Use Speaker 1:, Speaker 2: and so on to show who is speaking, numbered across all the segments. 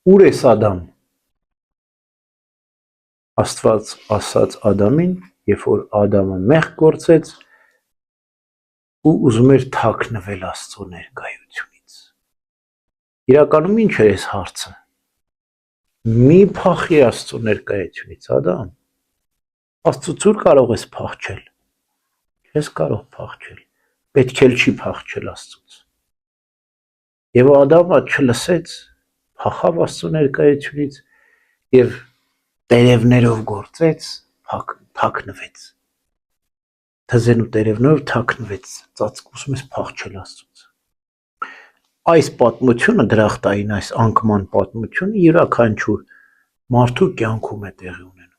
Speaker 1: Ուր ես Ադամ։ Աստված ասաց Ադամին, երբ որ Ադամը մեղք գործեց ու ուզում էր թաքնվել Աստծո ներկայությունից։ Իրականում ինչ է այս հարցը։ Մի փախի Աստծո ներկայությունից, Ադամ։ Աստծուց ուր կարող ես փախչել։ Չես կարող փախչել։ Պետք էլ չի փախչել Աստծուց։ Եվ Ադամը չլսեց, փախավ Աստծո ներկայությունից եւ տերևներով գործեց, թաքնվեց։ Թզենու տերևներով թաքնվեց, ծածկում ես փախչել Աստծուց։ Այս պատմությունը դրախտային, այս անկման պատմությունը յուրաքանչյուր մարդու կյանքում է տեղի ունենում։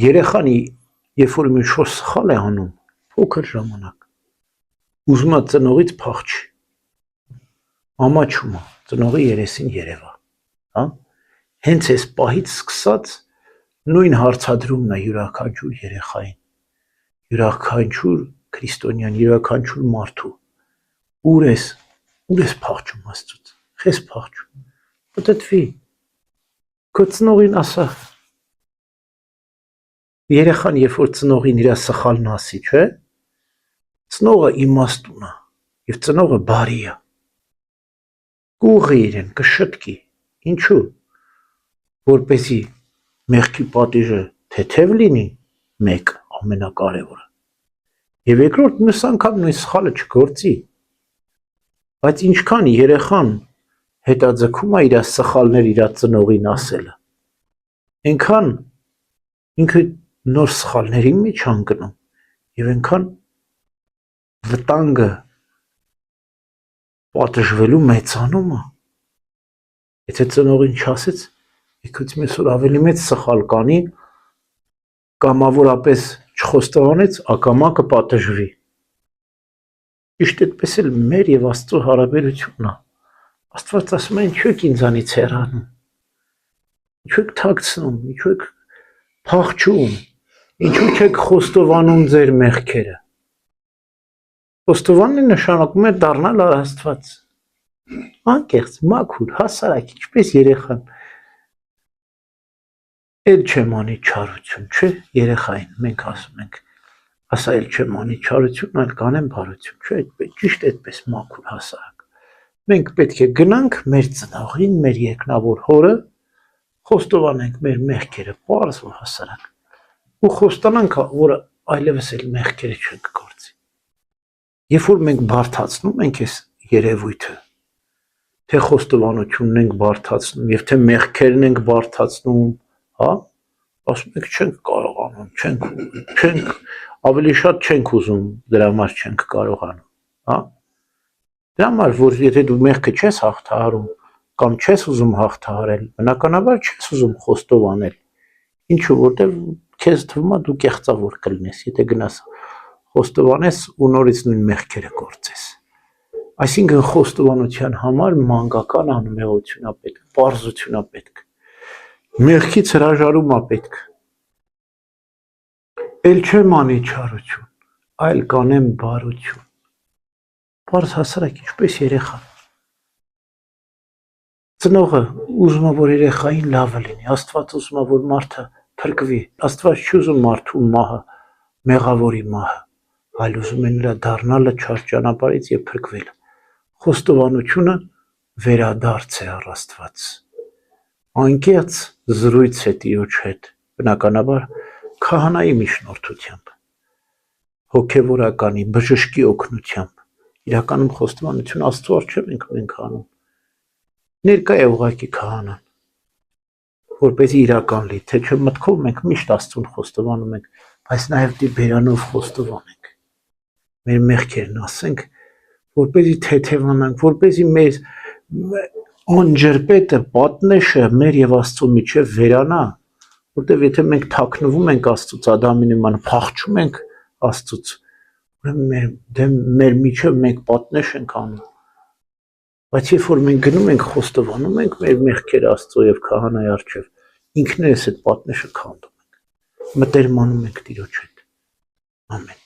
Speaker 1: Երեխան, երբ որ ինչ-որ սխալ է անում, փոքր ժամանակ, ուզում է ծնողից փախչի, ամաչում է, ծնողի երեսին երևա, հա։ Հենց այս պահից սկսած նույն հարցադրումն է յուրաքանչյուր երեխային, յուրաքանչյուր քրիստոնյան, յուրաքանչյուր մարդու։ Ուր ես փախչում Աստծուց, ես փախչում, պտտվի, քո ծնողին ասա։ Երեխան, երբ որ ծնողին իր սխալն ասի, չէ, ծնողը իմաստուն է եւ ծնողը բարի է։ Կուղի իրեն, կշտկի, ինչու, որպեսի մեղքի պատիժը թեթև լինի, մեկ ամենակարևորը, եւ երկրորդ մյուս անգամ նույն սխալը չգործի։ Բայց ինչքան երեխան հետաձգում է իր սխալներ իր ծնողին ասելը, այնքան ինքը նոր սխալների մեջ անկնում եւ այնքան վտանգը պատժվելու մեծանում է։ Եթե ծնողին չասեց, եկած մյուս օր ավելի մեծ սխալ կանի, կամավորապես չխոստովանեց, ակամա կպատժվի։ Ճիշտ այդպես էլ մեր եւ Աստծո հարաբերությունն է։ Աստված ասում է, ինչու եք ինձանից հեռանում, ինչու եք թաքցնում, ինչու եք փախչում, ինչու չեք խոստովանում ձեր մեղքերը։ Խոստովանելը նշանակում է դառնալ Աստված։ Անկեղծ, մաքուր, հասարակ, ինչպես երեխան։ Էլ չեմ անի չարություն, չէ, երեխային մենք ասում ենք, ասա էլ չեմ անի չարություն, այլ կանեմ բարություն, չէ, ճիշտ այդպես մաքուր, հասարակ։ Մենք պետք է գնանք մեր ծնողին, մեր երկնավոր հորը, խոստովանենք մեր մեղքերը, պարզ ու հասարակ, ու խոստանանք, որ այլևս էլ մեղքերը չենք գործի։ Երբ որ մենք բարդացնում ենք այս երևույթը, թե խոստովանությունն ենք բարդացնում եւ թե մեղքերն ենք բարդացնում, հա, ասում ենք չենք կարողանում, չենք ավելի շատ չենք ուզում, դրա համար չենք կարողանում, հա։ Դրա համար, որ եթե դու մեղքը չես հաղթահարում կամ չես ուզում հաղթահարել, բնականաբար չես ուզում խոստովանել։ Ինչու, որտեվ քեզ թվում է դու կեղծավոր կլինես, եթե գնաս խոստովանես ու նորից նույն մեղքերը գործես։ Այսինքն խոստովանության համար մանկական անմեղություն է պետք, պարզություն է պետք, մեղքից հրաժարում է պետք։ Էլ չեմ անի չարություն, այլ կանեմ բարություն։ Պարզ հասարակ, ինչպես երեխան։ Ծնողը ուզում է, որ երեխային լավը լինի, Աստված ուզում է, որ մարդը փրկվի, Աստված չի ուզում մարդու մահը, մեղավորի մահը, այլ ուզում է նրա դառնալը չար ճանապարհից եւ փրկվելը։ Խոստովանությունը վերադարձ է առ Աստված։ Անկեղծ զրույց է Տիրոջ հետ, բնականաբար քահանայի միջնորդությամբ, հոգևորականի, բժշկի օգնությամբ, իրականում խոստովանություն Աստծո առջև ենք անում։ Ներկա է ուղղակի քահանան, որպեսզի իրական լինի, թե չէ մտքով մենք միշտ Աստծուն խոստովանում ենք, բայց նաև բերանով խոստովանենք։ Մեր մեղքերն ասենք, որպեսզի թեթևանանք, որպեսզի մեր անջրպետը, պատնեշը մեր եւ Աստծո միջև վերանա, որտեվ եթե մենք թաքնվում ենք Աստծուց, Ադամի նման փախչում ենք Աստծուց, ուրեմն մեր միջև մենք պատնեշ ենք անում։ Բայց երբ որ մենք գնում ենք խոստովանում ենք մեր մեղքերը Աստծո եւ քահանայի առջև, ինքներս այդ պատնեշը քանդում ենք, մտերմանում ենք Տիրոջ հետ։ Ամեն։